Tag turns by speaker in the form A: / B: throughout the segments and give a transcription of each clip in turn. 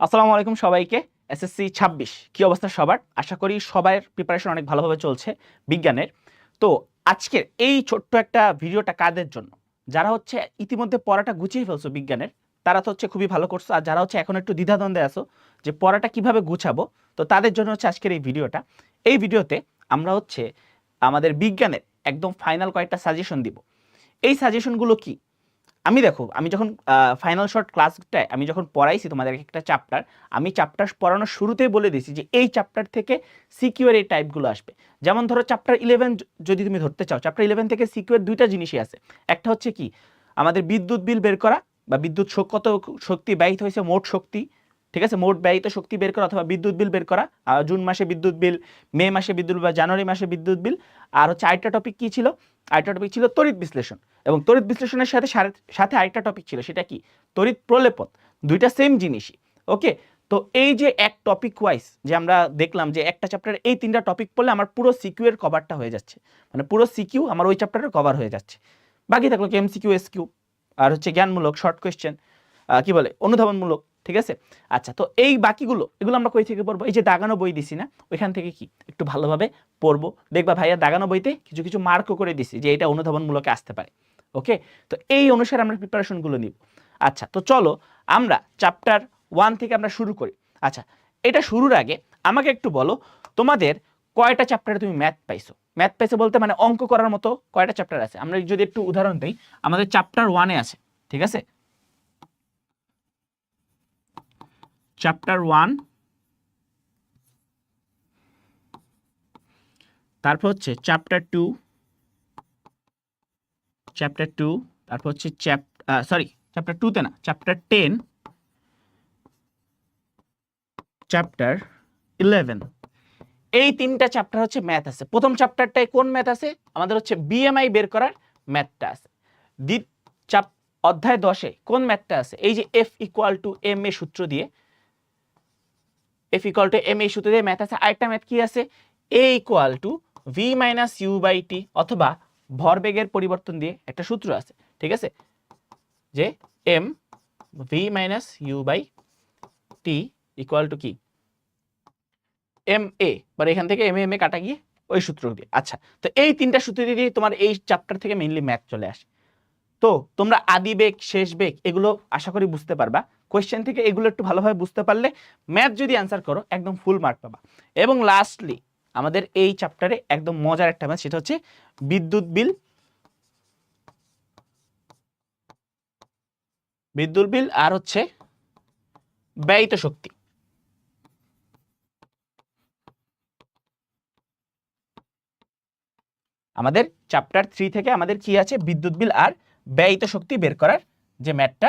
A: আসসালামু আলাইকুম সবাইকে। এসএসসি 26 কি অবস্থা সবার? আশা করি সবার প্রিপারেশন অনেক ভালোভাবে চলছে বিজ্ঞানের। তো আজকের এই ছোট্ট একটা ভিডিওটা কাদের জন্য? যারা হচ্ছে ইতিমধ্যে পড়াটা গুছিয়ে ফেলছো বিজ্ঞানের, তারা তো হচ্ছে খুবই ভালো করছো। আর যারা হচ্ছে এখন একটু দ্বিধাদ্বন্দ্বে আছো যে পড়াটা কিভাবে গুছাবো, তো তাদের জন্য হচ্ছে আজকের এই ভিডিওটা। এই ভিডিওতে আমরা হচ্ছে আমাদের বিজ্ঞানের একদম ফাইনাল কয়েকটা সাজেশন দিব। এই সাজেশনগুলো কি? আমি যখন ফাইনাল শর্ট ক্লাসটায় আমি যখন পড়াইছি তোমাদের একটা চ্যাপ্টার, আমি চ্যাপ্টার পড়ানোর শুরুতেই বলে দিয়েছি যে এই চ্যাপ্টার থেকে সিকিউর এই টাইপগুলো আসবে। যেমন ধরো চ্যাপ্টার 11 যদি তুমি ধরতে চাও, চ্যাপ্টার 11 থেকে সিকিউর দুইটা জিনিসই আছে। একটা হচ্ছে কি, আমাদের বিদ্যুৎ বিল বের করা বা বিদ্যুৎ কত শক্তি ব্যয়িত হয়েছে, মোট শক্তি, ঠিক আছে, মোট ব্যয়িত শক্তি বের করা অথবা বিদ্যুৎ বিল বের করা। জুন মাসে বিদ্যুৎ বিল, মে মাসে বিদ্যুৎ বিল বা জানুয়ারি মাসে বিদ্যুৎ বিল। আর হচ্ছে আরেকটা টপিক কি ছিল? আরেকটা টপিক ছিল তড়িৎ বিশ্লেষণ। এবং তড়িৎ বিশ্লেষণের সাথে সাথে আরেকটা টপিক ছিল, সেটা কি? তড়িৎ প্রলেপন। দুইটা সেম জিনিসই। ওকে, তো এই যে এক টপিক ওয়াইজ যে আমরা দেখলাম যে একটা চ্যাপ্টারে এই তিনটা টপিক পড়লে আমার পুরো সিকিউ এর কভারটা হয়ে যাচ্ছে, মানে পুরো সিকিউ আমার ওই চ্যাপ্টারের কভার হয়ে যাচ্ছে। বাকি থাকলো কি এমসিকিউ, এসকিউ, আর হচ্ছে জ্ঞানমূলক শর্ট কোয়েশ্চেন, কি বলে অনুধাবনমূলক, ঠিক আছে। আচ্ছা, তো এই বাকিগুলো এগুলো আমরা কই থেকে পড়বো? এই যে দাগানো বই দিছি না, ওইখান থেকে কি একটু ভালোভাবে পড়বো। দেখবা ভাইয়া দাগানো বইতে কিছু কিছু মার্কও করে দিছি যে এটা অনুধাবনমূলকে আসতে পারে। ওকে, তো এই অনুসারে আমরা প্রিপারেশনগুলো নিব। আচ্ছা, তো চলো আমরা চ্যাপ্টার 1 থেকে আমরা শুরু করি। আচ্ছা, এটা শুরুর আগে আমাকে একটু বলো, তোমাদের কয়টা চ্যাপ্টারে তুমি ম্যাথ পাইছো? ম্যাথ পাইছো বলতে মানে অঙ্ক করার মতো কয়টা চ্যাপ্টার আছে? আমরা যদি একটু উদাহরণ দিই, আমাদের চ্যাপ্টার 1-এ আছে, ঠিক আছে, চ্যাপ্টার 1, তারপর হচ্ছে চ্যাপ্টার 2, তারপর হচ্ছে চ্যাপ্টার 2তে না, চ্যাপ্টার 10, চ্যাপ্টার 11। এই তিনটা চ্যাপ্টার হচ্ছে ম্যাথ আছে। প্রথম চ্যাপ্টারটায় কোন ম্যাথ আছে? আমাদের হচ্ছে বিএমআই বের করার ম্যাথটা আছে। অধ্যায় 10-এ কোন ম্যাথটা আছে? এই যে F equal to M A সূত্র দিয়ে, ম্যাথ আছে। আরেকটা ম্যাথ কি আছে? A equal to V minus U by T, অথবা ভরবেগের পরিবর্তন দিয়ে একটা সূত্র আছে, ঠিক আছে, যে M V minus U by T equal to কি এম এ, মানে এখান থেকে এম এ কাটা গিয়ে ওই সূত্র দিয়ে। আচ্ছা, তো এই তিনটা সূত্র দিয়ে তোমার এই চ্যাপ্টার থেকে মেইনলি ম্যাথ চলে আসে। তো তোমরা আদি বেগ, শেষ বেগ এগুলো আশা করি বুঝতে পারবা। কোয়েশ্চেন থেকে এগুলো একটু ভালোভাবে বুঝতে পারলে ম্যাথ যদি অ্যান্সার করো একদম ফুল মার্ক পাবা। এবং লাস্টলি আমাদের এই চ্যাপ্টারে একদম মজার একটা ম্যাথ, সেটা হচ্ছে বিদ্যুৎ বিল, আর হচ্ছে ব্যয়িত শক্তি। আমাদের চ্যাপ্টার 3 থেকে আমাদের কি আছে? বিদ্যুৎ বিল আর ব্যয়িত শক্তি বের করার যে ম্যাথটা,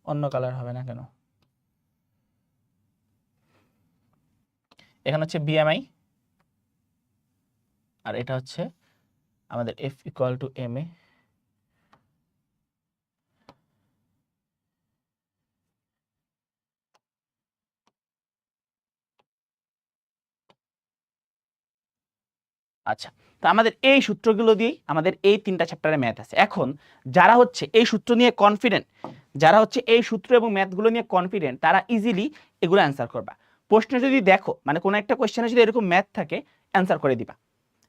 A: অন্য কালার হবে না কেন, এখানে হচ্ছে বিএমআই, আর এটা হচ্ছে আমাদের এফ ইকুয়াল টু এম এ। আচ্ছা, তো আমাদের এই সূত্রগুলো দিয়েই আমাদের এই তিনটা চ্যাপ্টারে ম্যাথ আছে। এখন যারা হচ্ছে এই সূত্র নিয়ে কনফিডেন্ট, যারা হচ্ছে এই সূত্র এবং ম্যাথগুলো নিয়ে কনফিডেন্ট, তারা ইজিলি এগুলো অ্যান্সার করবা। প্রশ্নে যদি দেখো, মানে কোনো একটা কোয়েশ্চেনে যদি এরকম ম্যাথ থাকে, অ্যান্সার করে দিবা।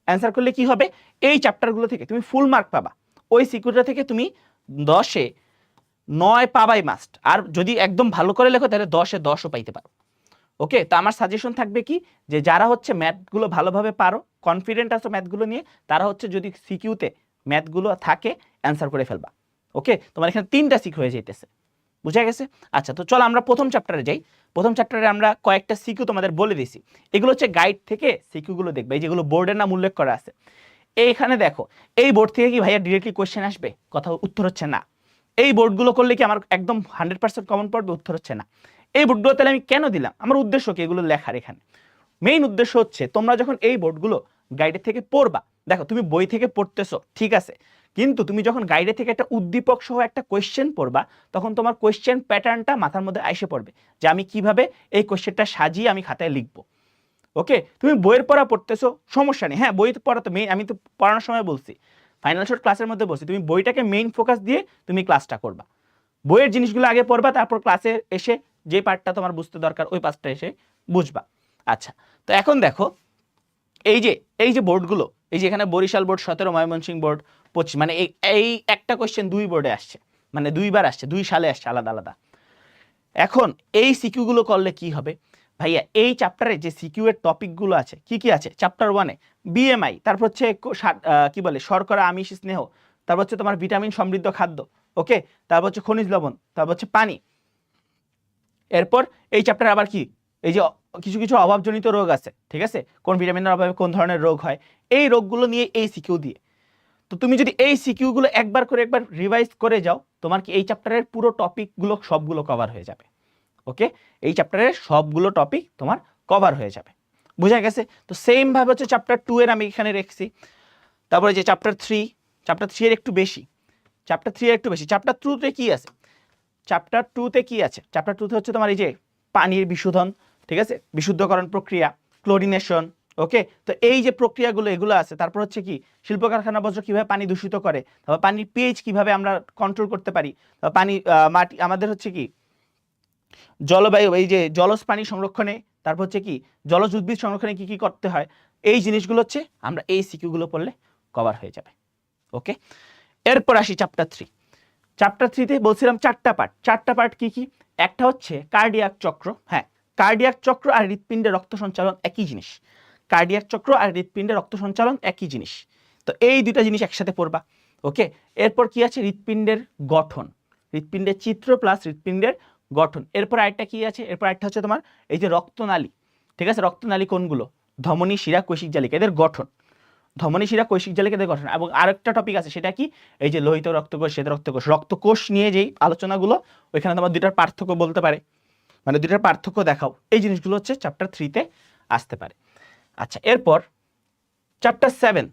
A: অ্যান্সার করলে কি হবে? এই চ্যাপ্টারগুলো থেকে তুমি ফুল মার্ক পাবা। ওই সিকিউরিটা থেকে তুমি 10-এ 9 পাবাই মাস্ট। আর যদি একদম ভালো করে লেখো তাহলে 10-এ 10ও পাইতে পারো। ওকে, তো আমার সাজেশন থাকবে কি, যে যারা হচ্ছে ম্যাথগুলো ভালোভাবে পারো, কনফিডেন্ট আছো ম্যাথগুলো নিয়ে, তারা হচ্ছে যদি সিকিউতে ম্যাথগুলো থাকে অ্যান্সার করে ফেলবা। ওকে, তোমার এখানে 3টা সিকিউ হয়ে যাইতেছে। বুঝা গেছে? আচ্ছা, তো চলো আমরা প্রথম চ্যাপ্টারে যাই। প্রথম চ্যাপ্টারে আমরা কয়েকটা সিকিউ তোমাদের বলে দিছি। এগুলো হচ্ছে গাইড থেকে সিকিউগুলো দেখবে, এই যেগুলো বোর্ডের নাম উল্লেখ করা আছে। এইখানে দেখো, এই বোর্ড থেকে কি ভাইয়া ডিরেক্টলি কোয়েশ্চেন আসবে? কথা উত্তর হচ্ছে না। এই বোর্ডগুলো করলে কি আমার একদম 100% কমন পড়বে? উত্তর হচ্ছে না। এই বোর্ডগুলো তাহলে আমি কেন দিলাম? আমার উদ্দেশ্য কি এগুলো লেখার? এখানে মেইন উদ্দেশ্য হচ্ছে তোমরা যখন এই বোর্ডগুলো গাইডের থেকে পড়বা, দেখো তুমি বই থেকে পড়তেছো ঠিক আছে, কিন্তু তুমি যখন গাইডে থেকে একটা উদ্দীপক সহ একটা কোয়েশ্চেন পড়বা, তখন তোমার কোয়েশ্চেন প্যাটার্নটা মাথার মধ্যে আইসে পড়বে যে আমি কিভাবে এই কোয়েশ্চেনটা সাজিয়ে আমি খাতায় লিখবো। ওকে, তুমি বইয়ের পড়া পড়তেছো, সমস্যা নেই, হ্যাঁ বই পড়া তো মেইন, আমি তো পড়ানোর সময় বলছি, ফাইনাল শর্ট ক্লাসের মধ্যে বলছি, তুমি বইটাকে মেইন ফোকাস দিয়ে তুমি ক্লাসটা করবা। বইয়ের জিনিসগুলো আগে পড়বা, তারপর ক্লাসে এসে যে পার্টটা তোমার বুঝতে দরকার ওই পার্টটা এসে বুঝবা। আচ্ছা, তো এখন দেখো এই যে বোর্ডগুলো, এই যে এখানে বরিশাল বোর্ড 17, ময়মনসিংহ বোর্ড 25, মানে এই একটা কোয়েশ্চেন 2 বোর্ডে আসছে, মানে 2বার আসছে, 2 সালে আসছে আলাদা আলাদা। এখন এই সিকিউ গুলো করলে কি হবে ভাইয়া, এই চ্যাপ্টারে যে সিকিউ এর টপিকগুলো আছে কি কি আছে, চ্যাপ্টার 1-এ বিএমআই, তারপর হচ্ছে কি বলে শর্করা, আমিষ, স্নেহ, তারপর হচ্ছে তোমার ভিটামিন সমৃদ্ধ খাদ্য, ওকে, তারপর হচ্ছে খনিজ লবণ, তারপর হচ্ছে পানি। এরপর এই চ্যাপ্টারে আবার কি, এই যে কিছু কিছু অভাবজনিত রোগ আছে, ঠিক আছে, কোন ভিটামিনের অভাবে কোন ধরনের রোগ হয়, এই রোগগুলো নিয়ে এই সিকিউ দিয়ে। তো তুমি যদি এই সিকিউ গুলো একবার রিভাইজ করে যাও, তোমার কি এই চ্যাপ্টারের পুরো টপিকগুলো সবগুলো কভার হয়ে যাবে। ওকে, এই চ্যাপ্টারের সবগুলো টপিক তোমার কভার হয়ে যাবে। বুঝা গেছে? তো সেম ভাবে হচ্ছে চ্যাপ্টার 2 এর আমি এখানে রেখেছি। তারপরে যে চ্যাপ্টার 3 এর একটু বেশি, চ্যাপ্টার 2-তে কি আছে, চ্যাপ্টার 2-তে কি আছে, চ্যাপ্টার 2-তে হচ্ছে তোমার এই যে পানির বিশুদ্ধন, ঠিক আছে, বিশুদ্ধকরণ প্রক্রিয়া, ক্লোরিনেশন, ওকে। তো এই যে প্রক্রিয়াগুলো এগুলো আছে। তারপর হচ্ছে কি শিল্প কারখানা বর্জ্য কিভাবে পানি দূষিত করে, তারপর পানির পিএইচ কিভাবে আমরা কন্ট্রোল করতে পারি, পানি মাটি আমাদের হচ্ছে কি জলবায়ু, এই যে জলজ পানি সংরক্ষণে, তারপর হচ্ছে কি জলজ উদ্ভিদ সংরক্ষণে কি কি করতে হয়, এই জিনিসগুলো হচ্ছে আমরা এই সিকিউগুলো পড়লে কভার হয়ে যাবে। ওকে, এরপর আসি চ্যাপ্টার 3-তে বলছিলাম 4টা পার্ট কি কি, একটা হচ্ছে কার্ডিয়াক চক্র। হ্যাঁ, কার্ডিয়াক চক্র আর হৃৎপিণ্ডের রক্ত সঞ্চালন একই জিনিস, কার্ডিয়াক চক্র আর হৃৎপিণ্ডের রক্ত সঞ্চালন একই জিনিস। তো এই দুইটা জিনিস একসাথে পড়বা। ওকে, এরপর কি আছে, হৃৎপিণ্ডের গঠন, হৃৎপিণ্ডের চিত্র প্লাস হৃৎপিণ্ডের গঠন। এরপর আরেকটা কি আছে, এরপর আরেকটা হচ্ছে তোমার এই যে রক্তনালী, ঠিক আছে, রক্তনালী কোনগুলো, ধমনী, শিরা, কৈশিক জালিকা, এদের গঠন, ধমনী, শিরা, কৈশিক জালিকা এদের গঠন। এবং আরেকটা টপিক আছে সেটা কি, এই যে লোহিত রক্তকোষ, শ্বেত রক্তকোষ, রক্তকোষ নিয়ে যেই আলোচনাগুলো, ওইখানে তোমার দুইটার পার্থক্য বলতে পারে, মানে দুইটার পার্থক্য দেখাও, এই জিনিসগুলো হচ্ছে চ্যাপ্টার 3-তে আসতে পারে। আচ্ছা, এরপর চ্যাপ্টার 7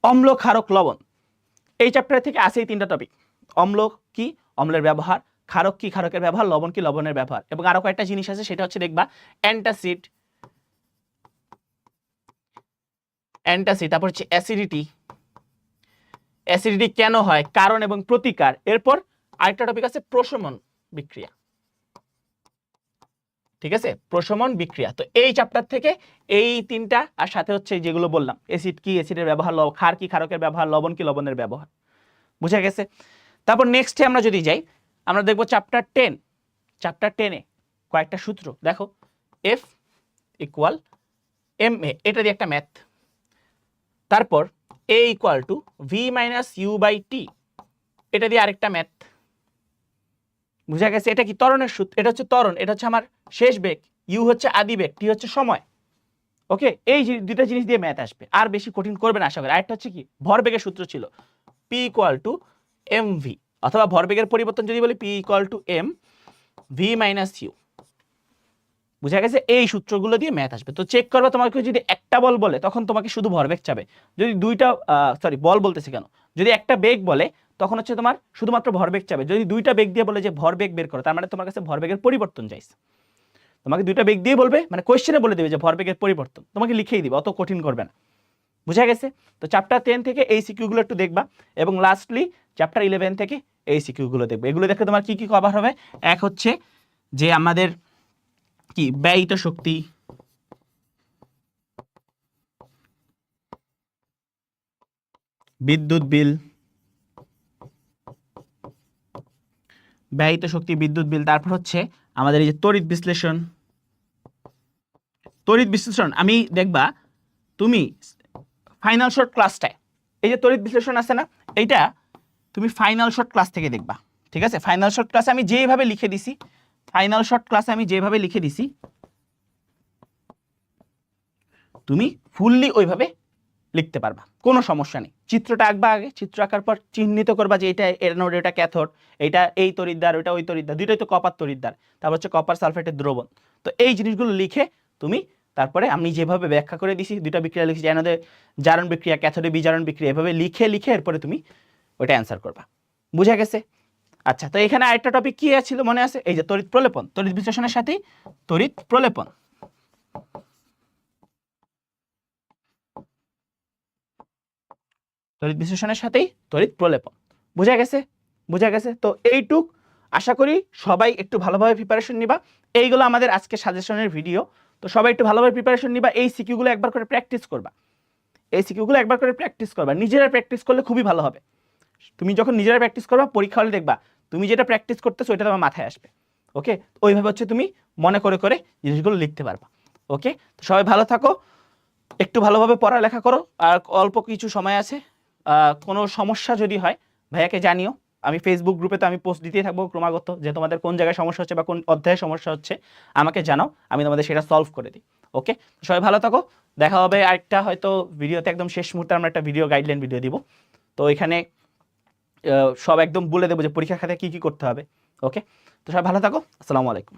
A: অম্ল, ক্ষারক, লবণ। এই চ্যাপ্টার থেকে আসে এই 3টা টপিক, অম্ল কি, অম্লের ব্যবহার, ক্ষারক কি, ক্ষারকের ব্যবহার, লবণ কি, লবণের ব্যবহার। এবং আরো কয়েকটা জিনিস আছে, সেটা হচ্ছে দেখবা অ্যান্টাসিড, তারপর হচ্ছে অ্যাসিডিটি কেন হয়, কারণ এবং প্রতিকার। এরপর আরেকটা টপিক আছে প্রশমন বিক্রিয়া, ঠিক আছে, প্রশমন বিক্রিয়া। তো এই চ্যাপ্টার থেকে এই 3টা, আর সাথে হচ্ছে যেগুলো বললাম, অ্যাসিড কি, অ্যাসিডের ব্যবহার, ক্ষার কি, ক্ষারকের ব্যবহার, লবণ কি, লবণের ব্যবহার। বুঝা গেছে? তারপর নেক্সটে আমরা যদি যাই, আমরা দেখবো চ্যাপ্টার 10-এ কয়েকটা সূত্র দেখো, F = ma, এটা দিয়ে একটা ম্যাথ। তারপর A = V - U/T, এটা দিয়ে আরেকটা ম্যাথ। বুঝা গেছে? এটা কি ত্বরণের সূত্র, এটা হচ্ছে ত্বরণ, এটা হচ্ছে আমার শেষ বেগ, ইউ হচ্ছে আদি বেগ, টি হচ্ছে সময়। ওকে, এই দুইটা জিনিস দিয়ে ম্যাথ আসবে, আর বেশি কঠিন করবে না আশা করি। আরেকটা হচ্ছে কি ভরবেগের সূত্র ছিল, P = mv, অথবা ভরবেগের পরিবর্তন যদি বলি P = m v - u। বুঝা গেছে? এই সূত্রগুলো দিয়ে ম্যাথ আসবে। তো চেক করবে, তোমাকে যদি একটা বল বলে তখন তোমাকে শুধু ভরবেগ চাবে, যদি দুইটা বল বলতেছি কেন, যদি একটা বেগ বলে তখন হচ্ছে তোমার শুধুমাত্র ভরবেগ চাবে, যদি দুইটা বেগ দিয়ে বলে যে ভরবেগ বের করো, তার মানে তোমার কাছে ভরবেগের পরিবর্তন চাইছে। তোমাকে দুইটা বেগ দিয়ে বলবে, মানে কোয়েশ্চেনে বলে দেবে যে ভরবেগের পরিবর্তন, তোমাকে লিখেই দিবে, অত কঠিন করবে না। বুঝা গেছে? তো চ্যাপ্টার 10 থেকে এই সিকিউগুলো একটু দেখবা, এবং লাস্টলি চ্যাপ্টার 11 থেকে এই সিকিউগুলো দেখবে। এগুলো দেখে তোমার কি কি কভার হবে, এক হচ্ছে যে আমাদের কি ব্যয়িত শক্তি, বিদ্যুৎ বিল, ব্যয়িত শক্তি, বিদ্যুৎ বিল। তারপর হচ্ছে আমাদের এই যে তড়িৎ বিশ্লেষণ, আমি দেখবা তুমি ফাইনাল শর্ট ক্লাসটায় এই যে তড়িৎ বিশ্লেষণ আছে না, এইটা তুমি ফাইনাল শর্ট ক্লাস থেকে দেখবা, ঠিক আছে। ফাইনাল শর্ট ক্লাসে আমি যেভাবে লিখে দিছি, তুমি ফুললি ওইভাবে লিখতে পারবা, কোনো সমস্যা নেই। চিত্রটা আঁকবা, আগে চিত্র আঁকার পর চিহ্নিত করবা যে এটা অ্যানোড, এটা ক্যাথোড, এটা এই তড়িৎদ্বার, ওইটা ওই তড়িৎদ্বার, দুইটাই তো কপার তড়িৎদ্বার, তারপর হচ্ছে কপার সালফেটের দ্রবণ। তো এই জিনিসগুলো লিখে তুমি তারপরে আমি যেভাবে ব্যাখ্যা করে দিছি, দুইটা বিক্রিয়া লিখেছি, অ্যানোডে জারণ বিক্রিয়া, ক্যাথোডে বিজারণ বিক্রিয়া, এভাবে লিখে এরপরে তুমি ওইটা অ্যান্সার করবা। বুঝা গেছে? আচ্ছা, তো এখানে আরেকটা টপিক কি ছিল মনে আছে, এই যে তড়িৎ প্রলেপন, তড়িৎ বিশ্লেষণের সাথেই তড়িৎ প্রলেপন। তড়িৎ বিশ্লেষণের সাথেই তড়িৎ প্রলেপন। বুঝা গেছে? তো এইটুক আশা করি সবাই একটু ভালোভাবে প্রিপারেশন নিবা। এইগুলো আমাদের আজকে সাজেশনের ভিডিও। তো সবাই একটু ভালোভাবে প্রিপারেশন নিবা, এই সিকিউগুলো একবার করে প্র্যাকটিস করবা, এই সিকিউগুলো একবার করে প্র্যাকটিস করবা, নিজেরা প্র্যাকটিস করলে খুবই ভালো হবে। তুমি যখন নিজেরা প্র্যাকটিস করবা পরীক্ষা হলে দেখবা তুমি যেটা প্র্যাকটিস করতেছো ওইটা তোমার মাথায় আসবে। ওকে, ওইভাবে হচ্ছে তুমি মনে করে করে জিনিসগুলো লিখতে পারবা। ওকে, তো সবাই ভালো থাকো, একটু ভালোভাবে পড়ালেখা করো, আর অল্প কিছু সময় আছে। কোনো সমস্যা যদি হয় ভাইয়াকে জানিও, আমি ফেসবুক গ্রুপে তো আমি পোস্ট দিতেই থাকবো ক্রমাগত, যে তোমাদের কোন জায়গায় সমস্যা হচ্ছে বা কোন অধ্যায়ে সমস্যা হচ্ছে আমাকে জানাও, আমি তোমাদের সেটা সলভ করে দিই। ওকে, সবাই ভালো থাকো, দেখা হবে আরেকটা হয়তো ভিডিওতে, একদম শেষ মুহূর্তে আমরা একটা ভিডিও গাইডলাইন ভিডিও দিব। তো এখানে সব একদম বলে দেবো যে পরীক্ষার খাতায় কী কী করতে হবে। ওকে, তো সবাই ভালো থাকো, আসসালামু আলাইকুম।